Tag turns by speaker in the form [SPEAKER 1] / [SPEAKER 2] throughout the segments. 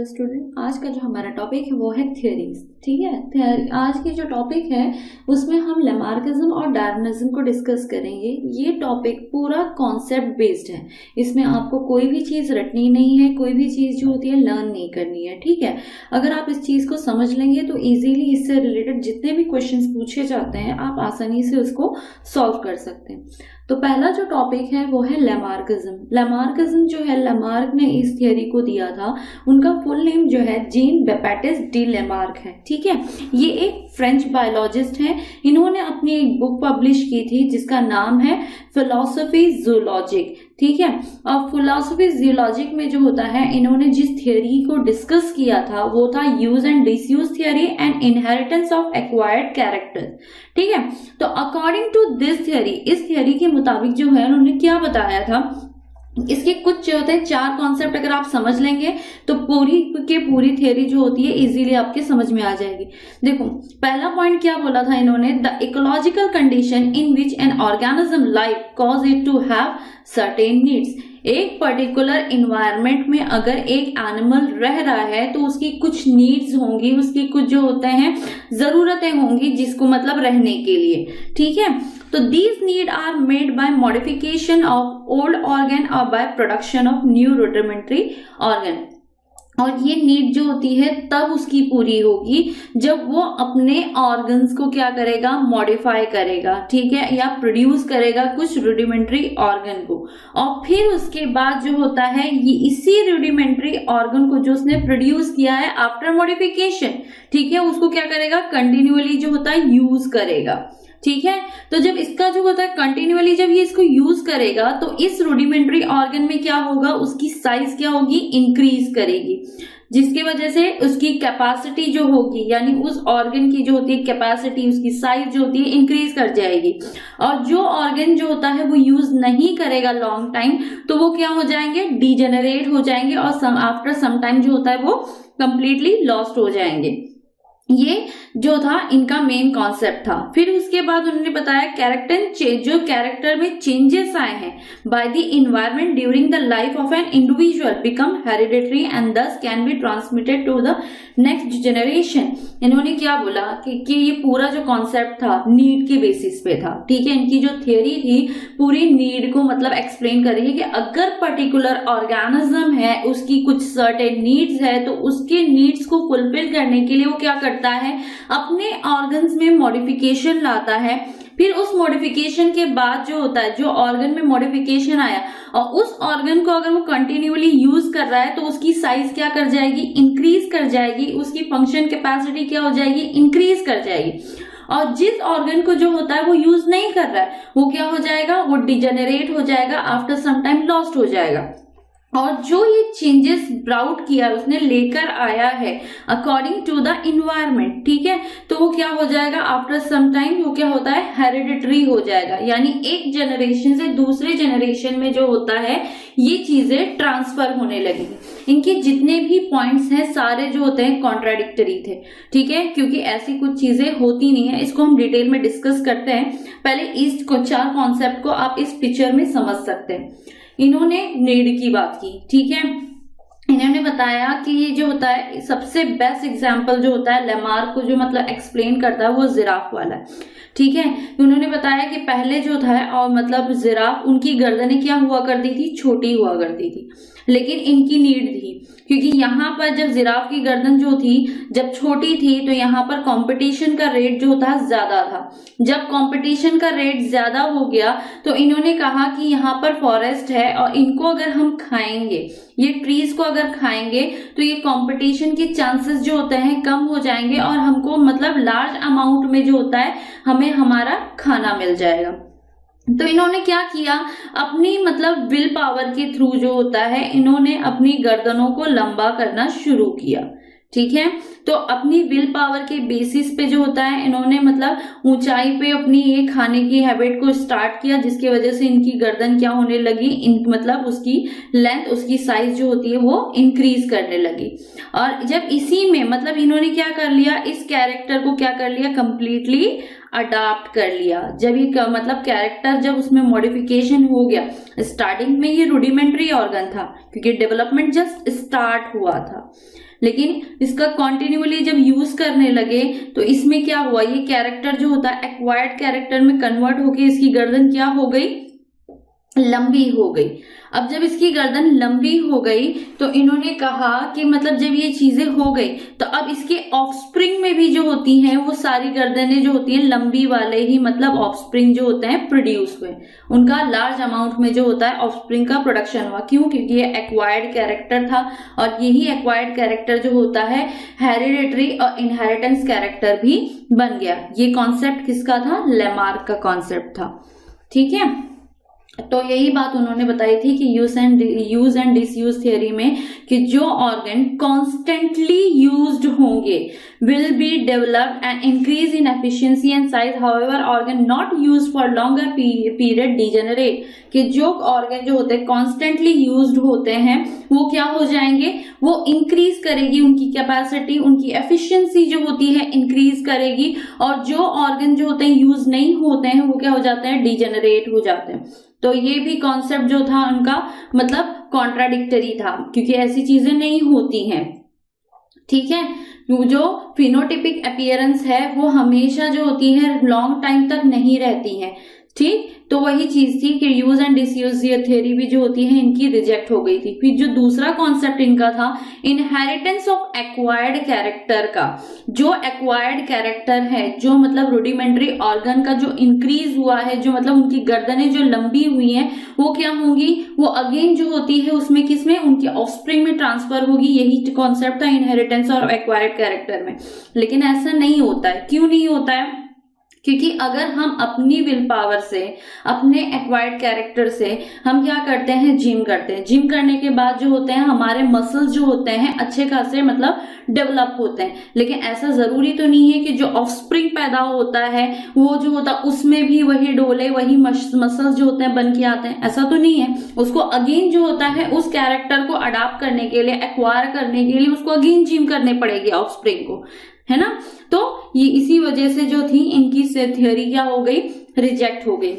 [SPEAKER 1] Dear student, आज का जो हमारा टॉपिक है वो है थ्योरीज। ठीक है, आज की जो टॉपिक है उसमें हम लैमार्किज्म और डार्विनिज्म को डिस्कस करेंगे। ये टॉपिक पूरा कॉन्सेप्ट बेस्ड है, इसमें आपको कोई भी चीज़ रटनी नहीं है, कोई भी चीज़ जो होती है लर्न नहीं करनी है। ठीक है, अगर आप इस चीज़ को समझ लेंगे तो इजीली इससे रिलेटेड जितने भी क्वेश्चंस पूछे जाते हैं आप आसानी से उसको सॉल्व कर सकते हैं। तो पहला जो टॉपिक है वो है लैमार्किज्म। लैमार्किज्म जो है, लैमार्क ने इस थियरी को दिया था, उनका फुल नेम जो है जीन बैप्टिस्ट डी लैमार्क है। ठीक है, ये एक फ्रेंच बायोलॉजिस्ट हैं। इन्होंने अपनी एक बुक पब्लिश की थी जिसका नाम है फिलॉसफी जूलॉजिक। ठीक है, और फिलॉसफी जूलॉजिक में जो होता है, इन्होंने जिस थियरी को डिस्कस किया था वो था use and disuse theory and inheritance of acquired character. ठीक है, तो अकॉर्डिंग टू दिस थियरी, इस थियरी के मुताबिक जो है उन्होंने क्या बताया था, इसके कुछ जो होते हैं 4 कॉन्सेप्ट अगर आप समझ लेंगे तो पूरी के पूरी थियरी जो होती है इजीली आपके समझ में आ जाएगी। देखो, पहला पॉइंट क्या बोला था इन्होंने, the ecological condition in which an organism life cause it to have certain needs. एक पर्टिकुलर इन्वायरमेंट में अगर एक एनिमल रह रहा है तो उसकी कुछ नीड्स होंगी, उसकी कुछ जो होते हैं जरूरतें होंगी जिसको मतलब रहने के लिए। ठीक है, तो these need are made by modification of old organ और by production of new rudimentary organ. और ये नीड जो होती है तब उसकी पूरी होगी जब वो अपने ऑर्गन्स को क्या करेगा, मॉडिफाई करेगा। ठीक है, या प्रोड्यूस करेगा कुछ रूडिमेंट्री ऑर्गन को, और फिर उसके बाद जो होता है ये इसी रूडिमेंट्री ऑर्गन को जो उसने प्रोड्यूस किया है आफ्टर मॉडिफिकेशन, ठीक है, उसको क्या करेगा, कंटिन्यूअली जो होता है यूज करेगा। ठीक है, तो जब इसका जो होता है कंटिन्यूअली जब ये इसको यूज करेगा तो इस रूडिमेंट्री ऑर्गन में क्या होगा, उसकी साइज क्या होगी, इंक्रीज करेगी, जिसकी वजह से उसकी कैपेसिटी जो होगी, यानी उस ऑर्गन की जो होती है कैपेसिटी, उसकी साइज जो होती है इंक्रीज कर जाएगी। और जो ऑर्गन जो होता है वो यूज नहीं करेगा लॉन्ग टाइम तो वो क्या हो जाएंगे, डीजेनरेट हो जाएंगे और आफ्टर सम टाइम जो होता है वो कंप्लीटली लॉस्ट हो जाएंगे। ये जो था इनका मेन कॉन्सेप्ट था। फिर उसके बाद उन्होंने बताया जो कैरेक्टर में चेंजेस आए हैं by the environment during the life of an individual become hereditary and this can be transmitted to the next generation. इन्होंने क्या बोला कि ये पूरा जो कॉन्सेप्ट था नीड के बेसिस पे था। ठीक है, इनकी जो थियरी थी पूरी नीड को मतलब एक्सप्लेन कर रही है कि अगर पर्टिकुलर ऑर्गेनिज्म है, उसकी कुछ सर्टेन नीड्स है तो उसके नीड्स को फुलफिल करने के लिए वो क्या करता है, अपने ऑर्गन्स में मॉडिफिकेशन लाता है। फिर उस मॉडिफिकेशन के बाद जो होता है, जो ऑर्गन में मॉडिफिकेशन आया और उस ऑर्गन को अगर वो कंटिन्यूअली यूज कर रहा है तो उसकी साइज क्या कर जाएगी, इंक्रीज कर जाएगी, उसकी फंक्शन कैपेसिटी क्या हो जाएगी, इंक्रीज कर जाएगी। और जिस ऑर्गन को जो होता है वो यूज नहीं कर रहा है वो क्या हो जाएगा, वो डिजेनरेट हो जाएगा, आफ्टर सम टाइम लॉस्ट हो जाएगा। और जो ये चेंजेस ब्राउट किया उसने लेकर आया है अकॉर्डिंग टू द इन्वायरमेंट, ठीक है, तो वो क्या हो जाएगा, आफ्टर सम टाइम वो क्या होता है, हेरिडिटरी हो जाएगा, यानी एक जनरेशन से दूसरे जनरेशन में जो होता है ये चीजें ट्रांसफर होने लगेगी। इनके जितने भी पॉइंट्स हैं सारे जो होते हैं कॉन्ट्राडिक्टरी थे। ठीक है, क्योंकि ऐसी कुछ चीजें होती नहीं है, इसको हम डिटेल में डिस्कस करते हैं। पहले इस 4 कॉन्सेप्ट को आप इस पिक्चर में समझ सकते हैं। इन्होंने नीड की बात की, ठीक है, इन्होंने बताया कि ये जो होता है सबसे बेस्ट एग्जांपल जो होता है लैमार्क को जो मतलब एक्सप्लेन करता है वो जिराफ वाला है। ठीक है, उन्होंने बताया कि पहले जो था और मतलब जिराफ, उनकी गर्दनें क्या हुआ करती थी, छोटी हुआ करती थी, लेकिन इनकी नीड थी क्योंकि यहाँ पर जब जिराफ की गर्दन जो थी जब छोटी थी तो यहाँ पर कंपटीशन का रेट जो था ज्यादा था। जब कंपटीशन का रेट ज्यादा हो गया तो इन्होंने कहा कि यहाँ पर फॉरेस्ट है और इनको अगर हम खाएंगे, ये ट्रीज को अगर खाएंगे तो ये कंपटीशन के चांसेस जो होते हैं कम हो जाएंगे और हमको मतलब लार्ज अमाउंट में जो होता है हमें हमारा खाना मिल जाएगा। तो इन्होंने क्या किया, अपनी मतलब विल पावर के थ्रू जो होता है इन्होंने अपनी गर्दनों को लंबा करना शुरू किया। ठीक है, तो अपनी विल पावर के बेसिस पे जो होता है इन्होंने मतलब ऊंचाई पे अपनी ये खाने की हैबिट को स्टार्ट किया, जिसकी वजह से इनकी गर्दन क्या होने लगी, मतलब उसकी लेंथ, उसकी साइज जो होती है वो इंक्रीज करने लगी। और जब इसी में मतलब इन्होंने क्या कर लिया, इस कैरेक्टर को क्या कर लिया, कंप्लीटली अडाप्ट कर लिया। जब ये मतलब कैरेक्टर जब उसमें मॉडिफिकेशन हो गया, स्टार्टिंग में ये रूडिमेंट्री ऑर्गन था क्योंकि डेवलपमेंट जस्ट स्टार्ट हुआ था। लेकिन इसका कॉन्टिन्यूअली जब यूज करने लगे तो इसमें क्या हुआ, ये कैरेक्टर जो होता है एक्वायर्ड कैरेक्टर में कन्वर्ट होके इसकी गर्दन क्या हो गई, लंबी हो गई। अब जब इसकी गर्दन लंबी हो गई तो इन्होंने कहा कि मतलब जब ये चीजें हो गई तो अब इसके ऑफस्प्रिंग में भी जो होती हैं वो सारी गर्दनें जो होती हैं लंबी वाले ही मतलब ऑफस्प्रिंग जो होते हैं प्रोड्यूस हुए, उनका लार्ज अमाउंट में जो होता है ऑफस्प्रिंग का प्रोडक्शन हुआ। क्यों? क्योंकि ये एक्वायर्ड कैरेक्टर था और यही एक्वायर्ड कैरेक्टर जो होता है हेरिडिटरी और इनहेरिटेंस कैरेक्टर भी बन गया। ये कॉन्सेप्ट किसका था? लेमार्क का कॉन्सेप्ट था। ठीक है, तो यही बात उन्होंने बताई थी कि यूज एंड डिसयूज थ्योरी में कि जो ऑर्गन कॉन्स्टेंटली यूज्ड होंगे will be developed and increase in efficiency and size, however organ not used for longer period degenerate, कि जो ऑर्गन जो होते हैं कॉन्स्टेंटली यूज्ड होते हैं वो क्या हो जाएंगे, वो इंक्रीज करेगी उनकी कैपेसिटी, उनकी एफिशिएंसी जो होती है इंक्रीज करेगी, और जो ऑर्गन जो होते हैं यूज नहीं होते हैं वो क्या हो जाते हैं, डिजेनरेट हो जाते हैं। तो ये भी कॉन्सेप्ट जो था उनका मतलब कॉन्ट्राडिक्टरी था, क्योंकि ऐसी चीजें नहीं होती हैं। ठीक है, जो फिनोटिपिक अपीयरेंस है वो हमेशा जो होती है लॉन्ग टाइम तक नहीं रहती है। ठीक, तो वही चीज थी कि यूज एंड डिसयूज थ्योरी भी जो होती है इनकी रिजेक्ट हो गई थी। फिर जो दूसरा कॉन्सेप्ट इनका था इनहेरिटेंस ऑफ एक्वायर्ड कैरेक्टर का, जो एक्वायर्ड कैरेक्टर है, जो मतलब रूडिमेंट्री ऑर्गन का जो इंक्रीज हुआ है, जो मतलब उनकी गर्दनें जो लंबी हुई हैं वो क्या होंगी, वो अगेन जो होती है उसमें किसमें, उनके ऑफस्प्रिंग में ट्रांसफर होगी। यही कॉन्सेप्ट था इनहेरिटेंस और एक्वायर्ड कैरेक्टर में। लेकिन ऐसा नहीं होता है। क्यों नहीं होता है? क्योंकि अगर हम अपनी विल पावर से, अपने एक्वायर्ड कैरेक्टर से हम क्या करते हैं, जिम करते हैं, जिम करने के बाद जो होते हैं हमारे मसल्स जो होते हैं अच्छे खासे मतलब डेवलप होते हैं। लेकिन ऐसा जरूरी तो नहीं है कि जो ऑफस्प्रिंग पैदा होता है वो जो होता है उसमें भी वही डोले, वही मसल्स जो होते हैं बन के आते हैं, ऐसा तो नहीं है। उसको अगेन जो होता है उस कैरेक्टर को अडॉप्ट करने के लिए, एक्वायर करने के लिए उसको अगेन जिम करने पड़ेगी ऑफस्प्रिंग को, है ना। तो ये इसी वजह से जो थी इनकी थ्योरी क्या हो गई, रिजेक्ट हो गई।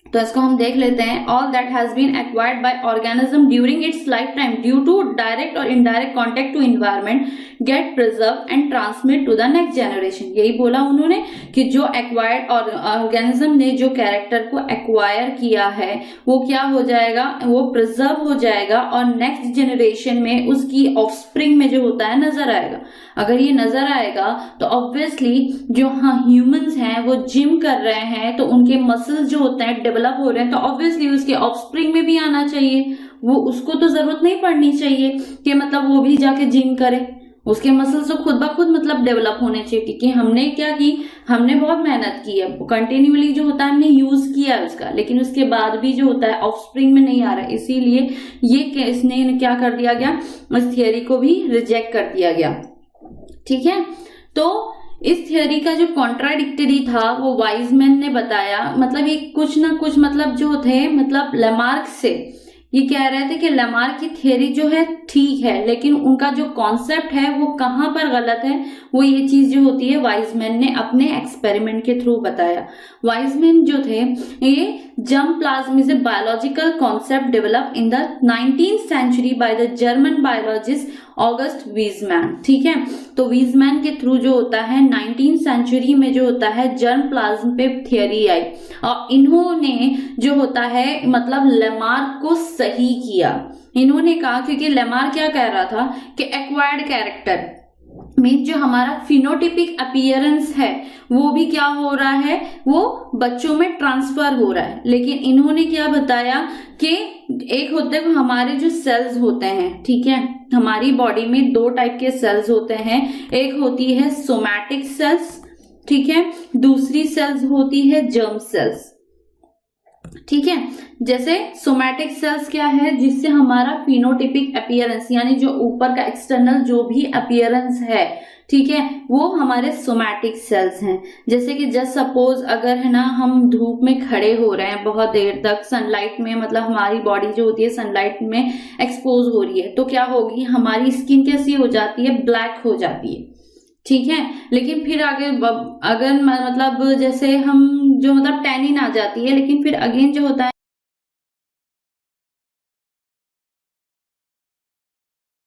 [SPEAKER 1] तो इसको हम देख लेते हैं। All that has been acquired by organism during its life time due to direct और indirect contact to environment get preserve and transmit to the next generation. यही बोला उन्होंने कि जो एक्वायर्ड और ऑर्गेनिज्म ने जो कैरेक्टर को एक्वायर किया है वो क्या हो जाएगा, वो प्रिजर्व हो जाएगा और नेक्स्ट जनरेशन में उसकी ऑफस्प्रिंग में जो होता है नजर आएगा। अगर ये नजर आएगा तो ऑब्वियसली जो ह्यूमंस हैं वो जिम कर रहे हैं तो उनके मसल्स जो होते हैं डेवलप हो रहे हैं, तो ऑब्वियसली उसके ऑफस्प्रिंग में भी आना चाहिए। वो उसको तो जरूरत नहीं पड़नी चाहिए कि मतलब वो भी जाके जिम करे, उसके मसल्स तो खुद ब खुद मतलब डेवलप होने चाहिए। क्योंकि हमने क्या की, हमने बहुत मेहनत की है, कंटिन्यूअली जो होता है हमने यूज किया है उसका, लेकिन उसके बाद भी जो होता है ऑफस्प्रिंग में नहीं आ रहा है। इसीलिए ये इसने क्या कर दिया गया, इस थियरी को भी रिजेक्ट कर दिया गया। ठीक है, तो इस थियरी का जो कॉन्ट्राडिक्टरी था वो वाइजमैन ने बताया, मतलब ये कुछ ना कुछ मतलब जो थे मतलब लेमार्क से ये कह रहे थे कि लेमार्क की थियरी जो है ठीक है, लेकिन उनका जो कॉन्सेप्ट है वो कहाँ पर गलत है, वो ये चीज जो होती है वाइजमैन ने अपने एक्सपेरिमेंट के थ्रू बताया। वाइजमैन जो थे ये germ plasm is a biological concept develop in the 19th century by the German biologist August Weismann. ठीक है, तो वीजमैन के थ्रू जो होता है 19th सेंचुरी में जो होता है जर्म प्लाज्म पे थियरी आई और इन्होंने जो होता है मतलब लेमार्क को सही किया। इन्होंने कहा, क्योंकि लेमार्क क्या कह रहा था कि एक्वायर्ड कैरेक्टर मीन जो हमारा फिनोटिपिक अपीयरेंस है वो भी क्या हो रहा है, वो बच्चों में ट्रांसफर हो रहा है। लेकिन इन्होंने क्या बताया कि एक होते हैं हमारे जो सेल्स होते हैं, ठीक है, हमारी बॉडी में दो टाइप के सेल्स होते हैं। एक होती है सोमैटिक सेल्स, ठीक है, दूसरी सेल्स होती है जर्म सेल्स। ठीक है, जैसे सोमैटिक सेल्स क्या है, जिससे हमारा फिनोटिपिक अपीयरेंस यानी जो ऊपर का एक्सटर्नल जो भी अपीयरेंस है, ठीक है, वो हमारे सोमैटिक सेल्स हैं। जैसे कि जस्ट सपोज अगर है ना हम धूप में खड़े हो रहे हैं बहुत देर तक सनलाइट में, मतलब हमारी बॉडी जो होती है सनलाइट में एक्सपोज हो रही है, तो क्या होगी, हमारी स्किन कैसी हो जाती है, ब्लैक हो जाती है। ठीक है, लेकिन फिर आगे अगर मतलब जैसे हम जो मतलब टैनिन आ जाती है, लेकिन फिर अगेन जो होता है